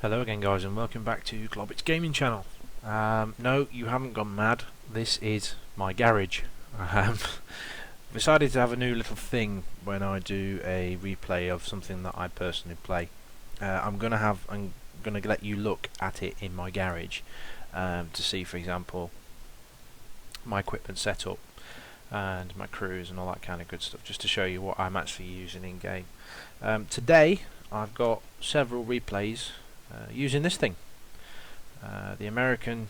Hello again guys and welcome back to Globbits gaming channel. No, you haven't gone mad. This is my garage. Um, decided to have a new little thing when I do a replay of something that I personally play. I'm gonna let you look at it in my garage to see, for example, my equipment setup and my crews and all that kind of good stuff, just to show you what I'm actually using in game. Today I've got several replays using this thing, the American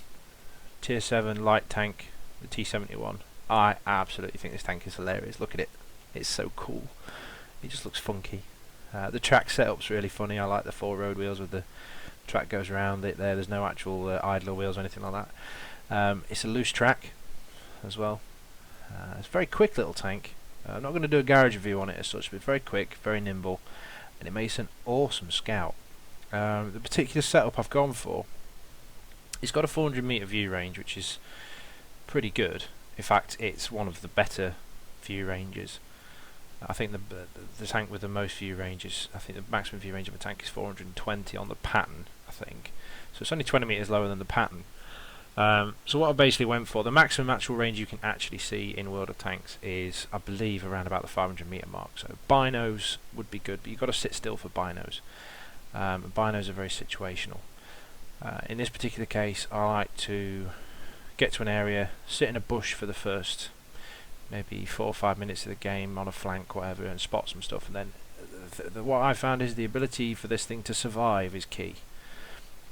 Tier 7 light tank, the T71. I absolutely think this tank is hilarious. Look at it, it's so cool. It just looks funky. The track setup's really funny. I like the 4 road wheels with the track goes around it there. There's no actual idler wheels or anything like that. It's a loose track as well. It's a very quick little tank. I'm not going to do a garage review on it as such, but it's very quick, very nimble, and it makes an awesome scout. The particular setup I've gone for, it's got a 400 meter view range, which is pretty good. In fact, it's one of the better view ranges. I think the tank with the most view ranges, I think the maximum view range of a tank is 420 on the pattern, I think. So it's only 20 meters lower than the pattern. So what I basically went for, the maximum actual range you can actually see in World of Tanks is, I believe, around about the 500 meter mark. So binos would be good, but you've got to sit still for binos. Binos are very situational. In this particular case, I like to get to an area, sit in a bush for the first maybe 4 or 5 minutes of the game on a flank, whatever, and spot some stuff. And then what I found is the ability for this thing to survive is key.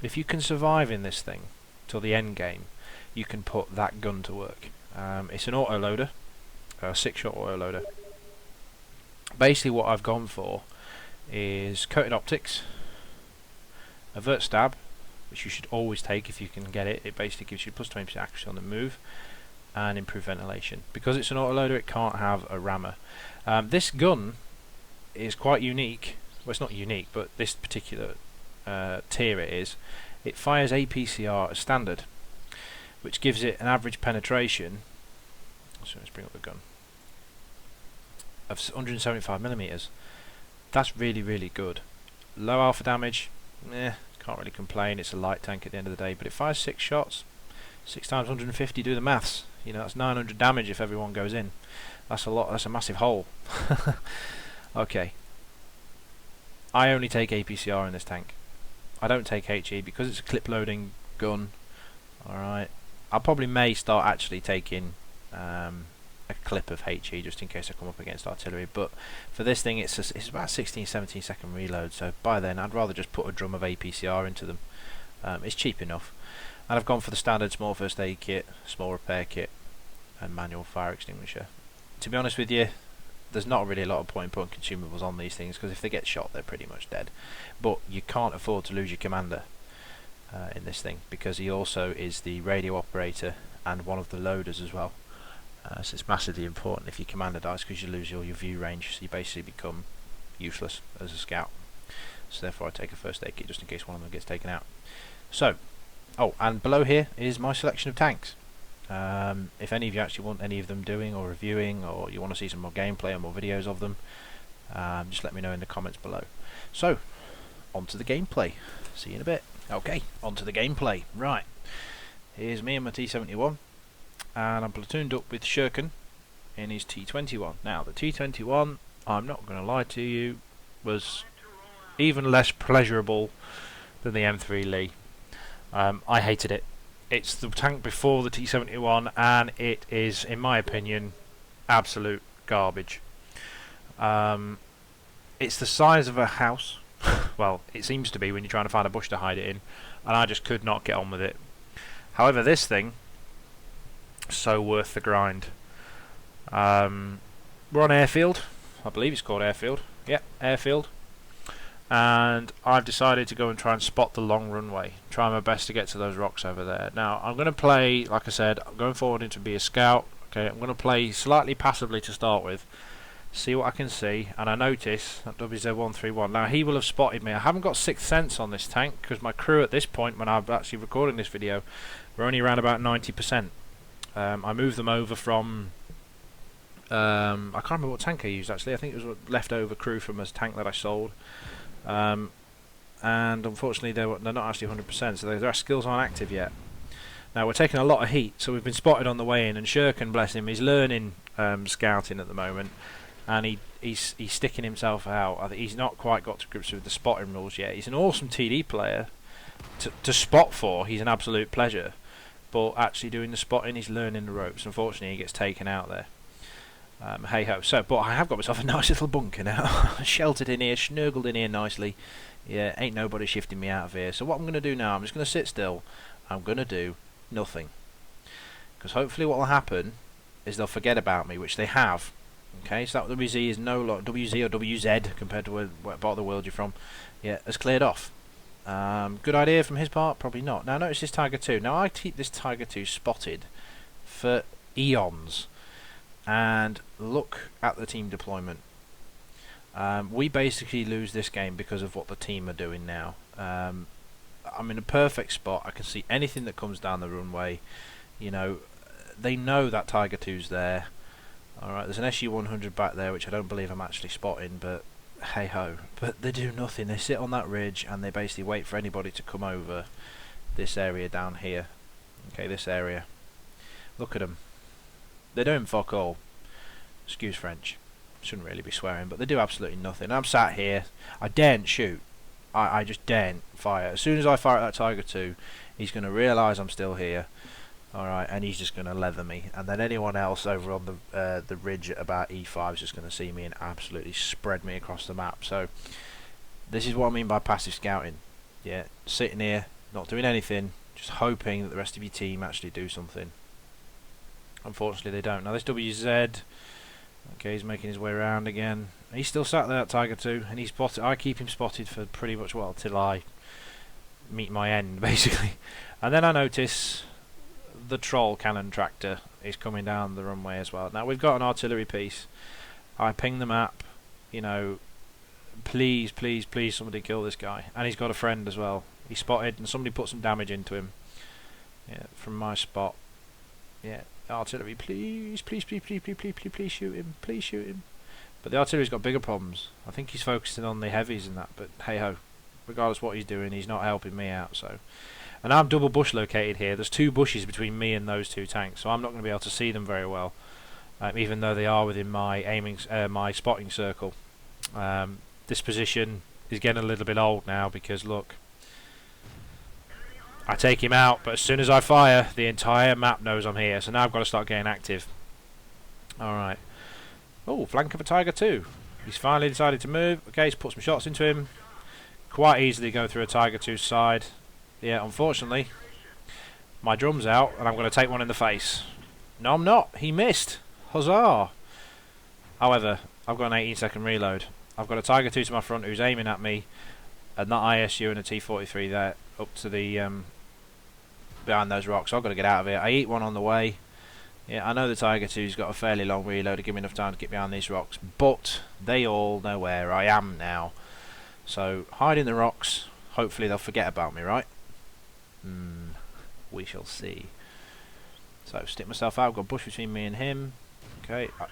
If you can survive in this thing till the end game, you can put that gun to work. It's an auto loader, a 6-shot auto loader. Basically, what I've gone for is coated optics, avert stab, which you should always take if you can get it. It basically gives you plus 20% accuracy on the move and improved ventilation. Because it's an autoloader, it can't have a rammer. This gun is quite unique. Well, it's not unique, but this particular tier it is. It fires APCR as standard, which gives it an average penetration. So let's bring up the gun of 175 millimeters. That's really, really good. Low alpha damage. Can't really complain. It's a light tank at the end of the day, but it fires 6 shots. 6 times 150, do the maths. You know, that's 900 damage if everyone goes in. That's a lot. That's a massive hole. Okay. I only take APCR in this tank. I don't take HE because it's a clip loading gun. Alright. I probably may start actually taking a clip of HE just in case I come up against artillery, but for this thing it's about 16-17 second reload, so by then I'd rather just put a drum of APCR into them. It's cheap enough, and I've gone for the standard small first aid kit, small repair kit, and manual fire extinguisher. To be honest with you, there's not really a lot of point in putting consumables on these things, because if they get shot they're pretty much dead, but you can't afford to lose your commander in this thing, because he also is the radio operator and one of the loaders as well. So it's massively important if your commander dies, because you lose all your view range, so you basically become useless as a scout. So therefore I take a first aid kit just in case one of them gets taken out. So, oh, and below here is my selection of tanks. If any of you actually want any of them doing or reviewing, or you want to see some more gameplay or more videos of them, just let me know in the comments below. So, on to the gameplay. See you in a bit. Okay, on to the gameplay. Right, here's me and my T71. And I'm platooned up with Shurken in his T21. Now the T21, I'm not going to lie to you, was even less pleasurable than the M3 Lee. I hated it. It's the tank before the T71, and it is, in my opinion, absolute garbage. It's the size of a house. Well, it seems to be when you're trying to find a bush to hide it in, and I just could not get on with it. However, this thing, so worth the grind. We're on airfield. I believe it's called airfield. Yep, airfield. And I've decided to go and try and spot the long runway. Try my best to get to those rocks over there. Now, I'm going to play, like I said, I'm going forward into be a scout. Okay, I'm going to play slightly passively to start with. See what I can see. And I notice that WZ131. Now, he will have spotted me. I haven't got sixth sense on this tank, because my crew at this point, when I'm actually recording this video, we're only around about 90%. I moved them over from I can't remember what tank I used actually. I think it was a leftover crew from a tank that I sold, and unfortunately they're not actually 100%, so their skills aren't active yet. Now we're taking a lot of heat, so we've been spotted on the way in, and Shurkin, bless him, he's learning scouting at the moment, and he's sticking himself out. I think he's not quite got to grips with the spotting rules yet. He's an awesome TD player to spot for. He's an absolute pleasure, but actually doing the spotting, he's learning the ropes. Unfortunately, he gets taken out there. Hey ho. So, but I have got myself a nice little bunker now, sheltered in here, snuggled in here nicely. Yeah, ain't nobody shifting me out of here. So what I'm going to do now, I'm just going to sit still. I'm going to do nothing, because hopefully what will happen is they'll forget about me, which they have. Okay, so that WZ is no longer WZ or WZ compared to what part of the world you're from. Yeah, has cleared off. Good idea from his part? Probably not. Now notice this Tiger 2. Now I keep this Tiger 2 spotted for eons, and look at the team deployment. We basically lose this game because of what the team are doing now. I'm in a perfect spot. I can see anything that comes down the runway. You know, they know that Tiger 2's there. Alright, there's an SU-100 back there, which I don't believe I'm actually spotting, but hey ho. But they do nothing. They sit on that ridge and they basically wait for anybody to come over this area down here. Okay, this area. Look at them. They're doing fuck all. Excuse French. Shouldn't really be swearing, but they do absolutely nothing. I'm sat here. I daren't shoot. I just daren't fire. As soon as I fire at that Tiger 2, he's going to realise I'm still here. Alright, and he's just going to leather me. And then anyone else over on the ridge at about E5 is just going to see me and absolutely spread me across the map. So, this is what I mean by passive scouting. Yeah, sitting here, not doing anything, just hoping that the rest of your team actually do something. Unfortunately, they don't. Now, this WZ... Okay, he's making his way around again. He's still sat there at Tiger 2, and he's spotted. I keep him spotted for pretty much, well, till I meet my end, basically. And then I notice the troll cannon tractor is coming down the runway as well. Now we've got an artillery piece. I ping the map, you know, please, please, please, somebody kill this guy. And he's got a friend as well. He's spotted, and somebody put some damage into him. Yeah, from my spot. Yeah. Artillery, please, please, please, please, please, please, please, please shoot him, please shoot him. But the artillery's got bigger problems. I think he's focusing on the heavies and that, but hey ho, regardless what he's doing, he's not helping me out. So, and I'm double bush located here. There's 2 bushes between me and those 2 tanks, so I'm not going to be able to see them very well, even though they are within my my spotting circle. This position is getting a little bit old now because look. I take him out, but as soon as I fire, the entire map knows I'm here. So now I've got to start getting active. Alright. Oh, flank of a Tiger 2. He's finally decided to move. Okay, he's put some shots into him. Quite easily go through a Tiger 2's side. Yeah, unfortunately, my drum's out, and I'm going to take one in the face. No, I'm not. He missed. Huzzah. However, I've got an 18-second reload. I've got a Tiger 2 to my front who's aiming at me, and that ISU and a T43 there up to the behind those rocks. So I've got to get out of here. I eat one on the way. Yeah, I know the Tiger 2's got a fairly long reload to give me enough time to get behind these rocks, but they all know where I am now. So hide in the rocks. Hopefully they'll forget about me, right? We shall see. So stick myself out. I've got a bush between me and him. Okay, I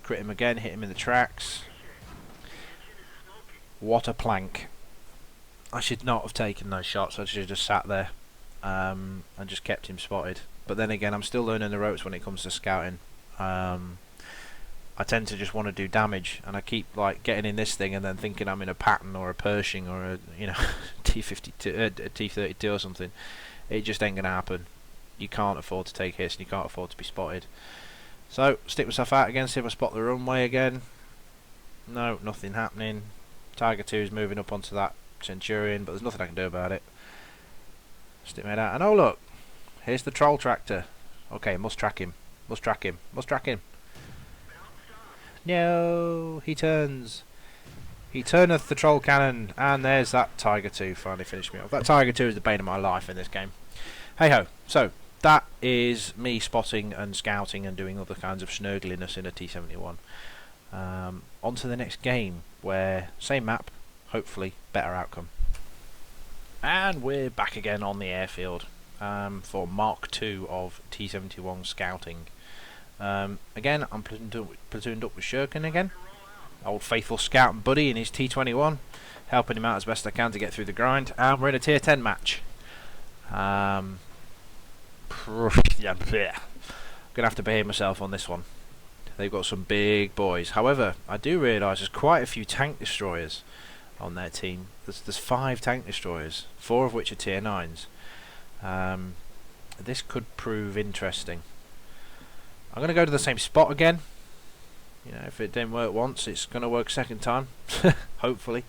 crit him again. Hit him in the tracks. What a plank. I should not have taken those shots. I should have just sat there and just kept him spotted. But then again, I'm still learning the ropes when it comes to scouting. I tend to just want to do damage, and I keep like getting in this thing and then thinking I'm in a Patton or a Pershing or a T52, a T32 or something. It just ain't gonna happen. You can't afford to take hits, and you can't afford to be spotted. So stick myself out again, see if I spot the runway again. No, nothing happening. Tiger 2 is moving up onto that Centurion, but there's nothing I can do about it. Stick my head out, and oh look, here's the troll tractor. Okay, must track him. Must track him. Must track him. No, he turns. He turneth the troll cannon, and there's that Tiger 2 finally finished me off. That Tiger 2 is the bane of my life in this game. Hey ho, so that is me spotting and scouting and doing other kinds of snurgliness in a T71. On to the next game, where same map, hopefully better outcome. And we're back again on the airfield for Mark 2 of T71 scouting. Again, I'm platooned up with Shurkin again. Old faithful scout and buddy in his T71, helping him out as best I can to get through the grind. And we're in a tier 10 match. Yeah, gonna have to behave myself on this one. They've got some big boys. However, I do realise there's quite a few tank destroyers on their team. There's 5 tank destroyers, 4 of which are tier 9s. This could prove interesting. I'm going to go to the same spot again. You know, if it didn't work once, it's going to work second time. Hopefully.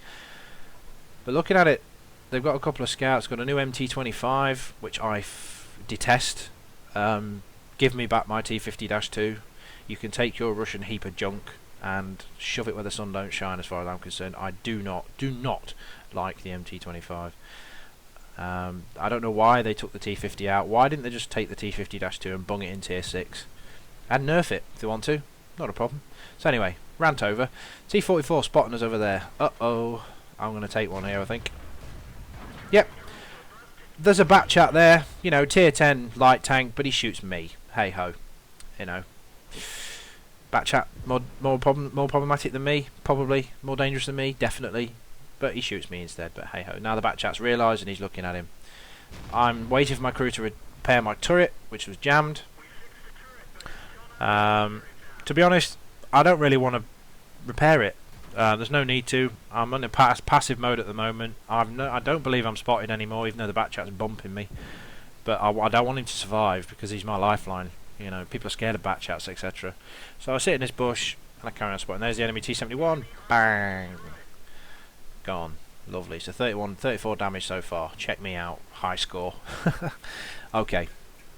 But looking at it, they've got a couple of scouts. Got a new MT25, which I detest. Give me back my T50-2. You can take your Russian heap of junk and shove it where the sun don't shine, as far as I'm concerned. I do not like the MT25. I don't know why they took the T50 out. Why didn't they just take the T50-2 and bung it in tier 6? And nerf it if they want to. Not a problem. So anyway, rant over. T44 spotting us over there. Uh-oh. I'm going to take one here, I think. Yep. There's a bat chat there. You know, tier 10 light tank, but he shoots me. Hey ho. You know. Batchat more problematic than me, probably more dangerous than me, definitely, but he shoots me instead. But hey ho, now the Batchat's realised and he's looking at him. I'm waiting for my crew to repair my turret, which was jammed. To be honest, I don't really want to repair it. There's no need to. I'm on a passive mode at the moment. I don't believe I'm spotted anymore, even though the Batchat's bumping me. But I don't want him to survive because he's my lifeline. You know, people are scared of Batchats, etc. So I sit in this bush and I carry on spotting. There's the enemy T71. Bang! Gone. Lovely. So 34 damage so far. Check me out. High score. Okay.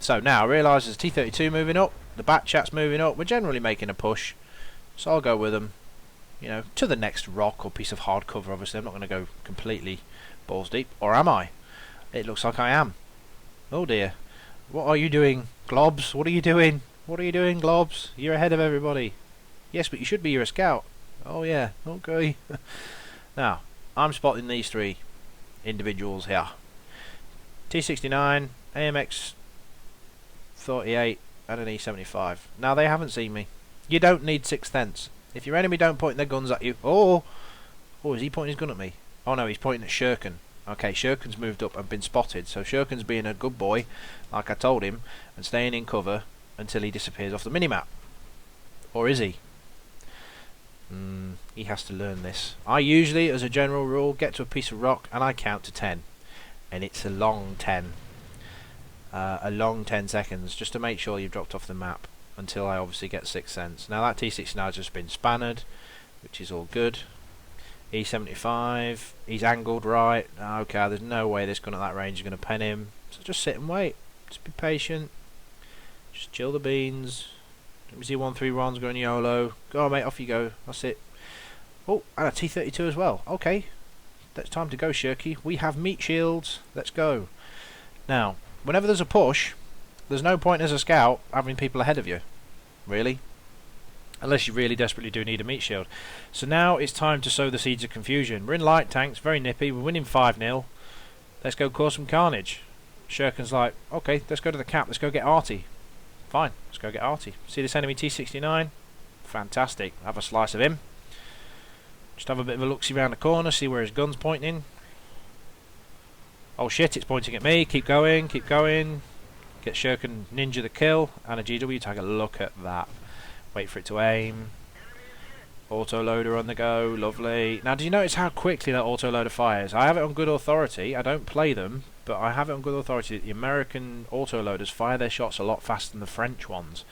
So now I realise there's T32 moving up. The Batchat's moving up. We're generally making a push. So I'll go with them. You know, to the next rock or piece of hard cover. Obviously, I'm not going to go completely balls deep. Or am I? It looks like I am. Oh dear. What are you doing, Globs? What are you doing? What are you doing, Globs? You're ahead of everybody. Yes, but you should be. You're a scout. Oh yeah, okay. Now, I'm spotting these 3 individuals here. T69, AMX 38, and an E75. Now, they haven't seen me. You don't need 6th sense. If your enemy don't point their guns at you... Oh, is he pointing his gun at me? Oh no, he's pointing at Shurken. Okay, Shurken's moved up and been spotted, so Shurken's being a good boy, like I told him, and staying in cover until he disappears off the minimap. Or is he? He has to learn this. I usually, as a general rule, get to a piece of rock and I count to 10. And it's a long 10. A long 10 seconds, just to make sure you've dropped off the map, until I obviously get 6th sense. Now that T69 has just been spannered, which is all good. E75, he's angled right. Okay, there's no way this gun at that range is going to pen him. So just sit and wait. Just be patient. Just chill the beans. Let me see 131's going YOLO. Go on, mate, off you go. That's it. Oh, and a T32 as well. Okay. That's time to go, Shirky. We have meat shields. Let's go. Now, whenever there's a push, there's no point as a scout having people ahead of you. Really? Unless you really desperately do need a meat shield. So now it's time to sow the seeds of confusion. We're in light tanks, very nippy. We're winning 5-0. Let's go cause some carnage. Shurken's like, okay, let's go to the cap. Let's go get Artie. Fine, let's go get Artie. See this enemy T69? Fantastic. Have a slice of him. Just have a bit of a look-see around the corner, see where his gun's pointing. Oh shit, it's pointing at me. Keep going, keep going. Get Shurken ninja the kill. And a GW, take a look at that. Wait for it to aim. Auto-loader on the go, lovely. Now, do you notice how quickly that auto-loader fires? I have it on good authority. I don't play them, but I have it on good authority that the American auto-loaders fire their shots a lot faster than the French ones,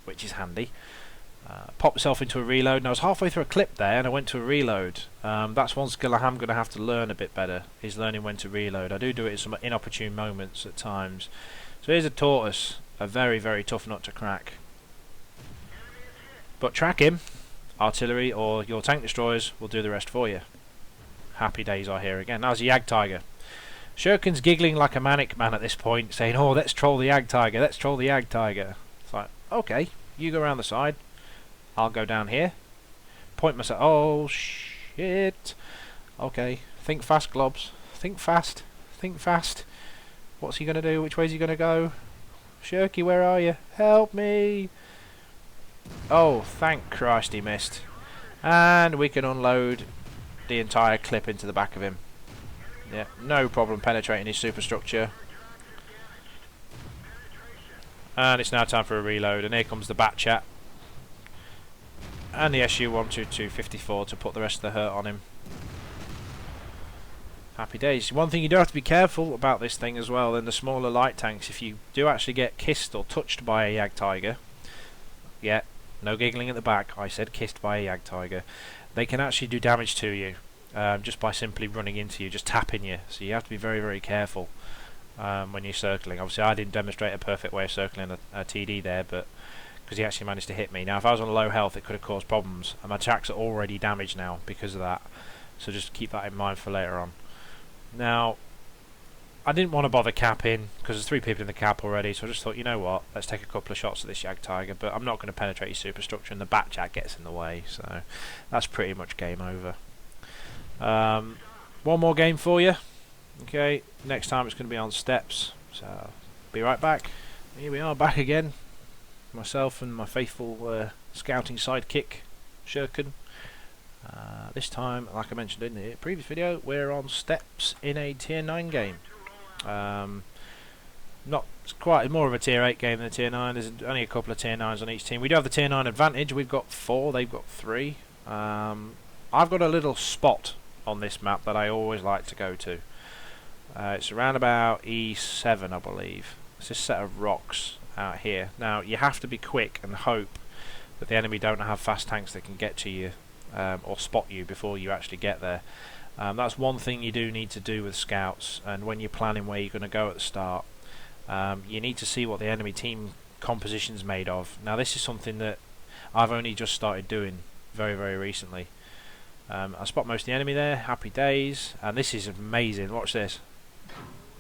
which is handy. Popped myself into a reload, and I was halfway through a clip there, and I went to a reload. That's one skill I am going to have to learn a bit better, is learning when to reload. I do it in some inopportune moments at times. So here's a tortoise, a very, very tough nut to crack. But track him, artillery or your tank destroyers will do the rest for you. Happy days are here again. Now there's a Yag Tiger. Shurken's giggling like a manic man at this point, saying, oh, let's troll the Yag Tiger, let's troll the Yag Tiger. It's like, okay, you go around the side, I'll go down here, point myself, oh shit. Okay, think fast, Globs, think fast, think fast. What's he going to do, which way's he going to go? Shurky, where are you? Help me! Oh, thank Christ he missed. And we can unload the entire clip into the back of him. Yeah, no problem penetrating his superstructure. And it's now time for a reload, and here comes the Batchat. And the SU-122-54 to put the rest of the hurt on him. Happy days. One thing you do have to be careful about this thing as well, in the smaller light tanks, if you do actually get kissed or touched by a Jagdtiger, yeah, no giggling at the back, I said kissed by a Jagdtiger, they can actually do damage to you just by simply running into you, just tapping you. So you have to be very, very careful when you're circling. Obviously I didn't demonstrate a perfect way of circling a TD there, but because he actually managed to hit me. Now if I was on low health it could have caused problems, and my tracks are already damaged now because of that, so just keep that in mind for later on. Now, I didn't want to bother capping because there's 3 people in the cap already, so I just thought, you know what, let's take a couple of shots at this Jagdtiger, but I'm not going to penetrate his superstructure, and the Batchat gets in the way, so that's pretty much game over. One more game for you. Okay, next time it's going to be on steps, so be right back. Here we are, back again. Myself and my faithful scouting sidekick, Shurken. This time, like I mentioned in the previous video, we're on steps in a tier 9 game. Not quite, more of a tier 8 game than a tier 9. There's only a couple of tier 9s on each team. We do have the tier 9 advantage. We've got 4, they've got 3. I've got a little spot on this map that I always like to go to. It's around about E7, I believe. It's this set of rocks out here. Now, you have to be quick and hope that the enemy don't have fast tanks that can get to you or spot you before you actually get there. That's one thing you do need to do with scouts, and when you're planning where you're going to go at the start, you need to see what the enemy team composition's made of. Now this is something that I've only just started doing very, very recently. I spot most of the enemy there, happy days, and this is amazing. Watch this.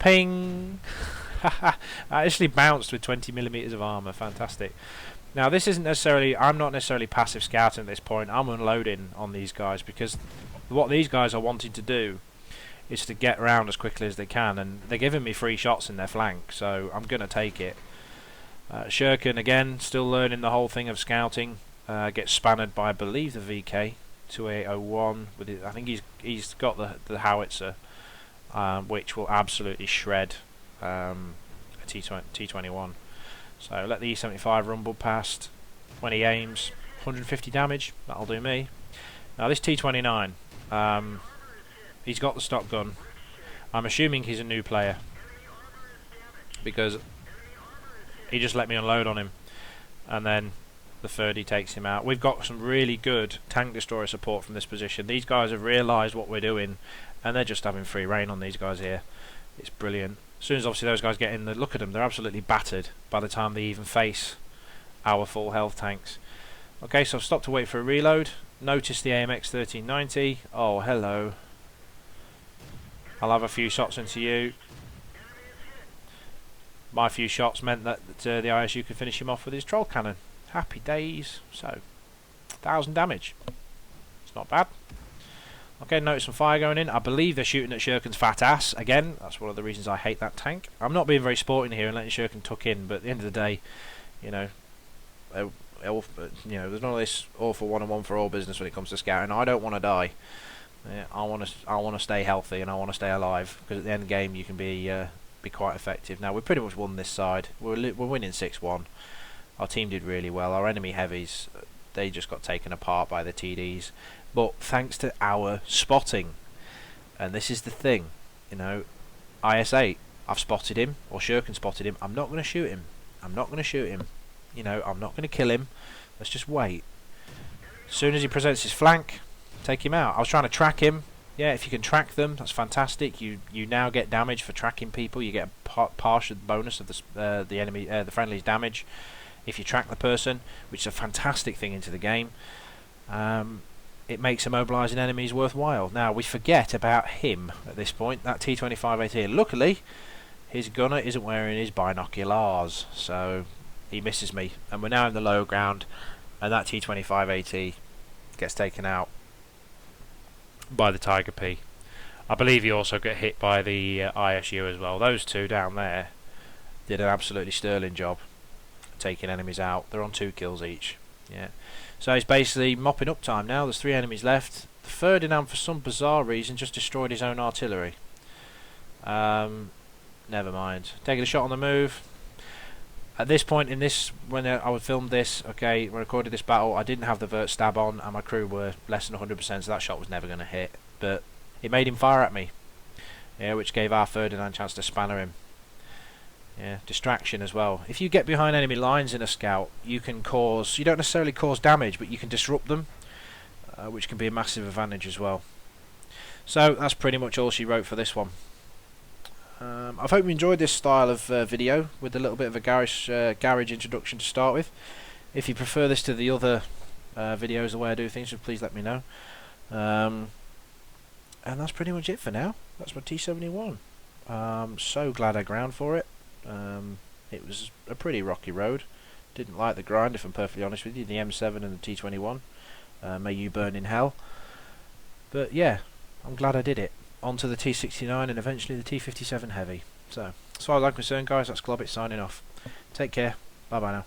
Ping! I actually bounced with 20mm of armour, fantastic. Now this isn't necessarily, I'm not necessarily passive scouting at this point, I'm unloading on these guys, because what these guys are wanting to do is to get around as quickly as they can, and they're giving me free shots in their flank, so I'm going to take it. Shurken again, still learning the whole thing of scouting, gets spanned by I believe the VK 2801 with it. I think he's got the howitzer, which will absolutely shred a T71. So let the E75 rumble past. When he aims, 150 damage, that'll do me. Now this T29, he's got the stock gun. I'm assuming he's a new player, because he just let me unload on him, and then the 30 takes him out. We've got some really good tank destroyer support from this position. These guys have realised what we're doing, and they're just having free reign on these guys here. It's brilliant. As soon as obviously those guys get in, look at them, they're absolutely battered by the time they even face our full health tanks. Okay, so I've stopped to wait for a reload. Notice the AMX 1390. Oh, hello. I'll have a few shots into you. My few shots meant that the ISU could finish him off with his troll cannon. Happy days. So, 1000 damage. It's not bad. Okay, notice some fire going in. I believe they're shooting at Shurken's fat ass. Again, that's one of the reasons I hate that tank. I'm not being very sporting here and letting Shurken tuck in, but at the end of the day, you know, there's none of this all for one and one for all business when it comes to scouting. I don't want to die. Yeah, I want to stay healthy, and I want to stay alive, because at the end game you can be quite effective. Now we've pretty much won this side. We're winning 6-1. Our team did really well. Our enemy heavies, they just got taken apart by the TDs. But thanks to our spotting, and this is the thing, you know, IS-8, I've spotted him, or Shurken spotted him. I'm not going to shoot him. I'm not going to shoot him. You know, I'm not going to kill him. Let's just wait. As soon as he presents his flank, take him out. I was trying to track him. Yeah, if you can track them, that's fantastic. You now get damage for tracking people. You get a partial bonus of the enemy, the friendly's damage if you track the person, which is a fantastic thing into the game. It makes immobilising enemies worthwhile. Now we forget about him at this point. That T25 here. Luckily, his gunner isn't wearing his binoculars, so he misses me, and we're now in the low ground, and that T25 AT gets taken out by the Tiger P. I believe he also got hit by the ISU as well. Those two down there did an absolutely sterling job taking enemies out. They're on 2 kills each. Yeah. So it's basically mopping up time now. There's 3 enemies left. The Ferdinand, for some bizarre reason, just destroyed his own artillery. Never mind. Taking a shot on the move. At this point in this, when I would film this, okay, when I recorded this battle, I didn't have the vert stab on, and my crew were less than 100%, so that shot was never going to hit. But it made him fire at me, yeah, which gave our Ferdinand a chance to spanner him. Yeah, distraction as well. If you get behind enemy lines in a scout, you can cause, you don't necessarily cause damage, but you can disrupt them, which can be a massive advantage as well. So that's pretty much all she wrote for this one. I hope you enjoyed this style of video with a little bit of a garage introduction to start with. If you prefer this to the other videos, the way I do things, so please let me know. And that's pretty much it for now. That's my T71. So glad I ground for it. It was a pretty rocky road. Didn't like the grind, if I'm perfectly honest with you. The M7 and the T21. May you burn in hell. But yeah, I'm glad I did it. Onto the T69 and eventually the T57 Heavy. So, as far as I'm concerned, guys, that's Globbits signing off. Take care. Bye bye now.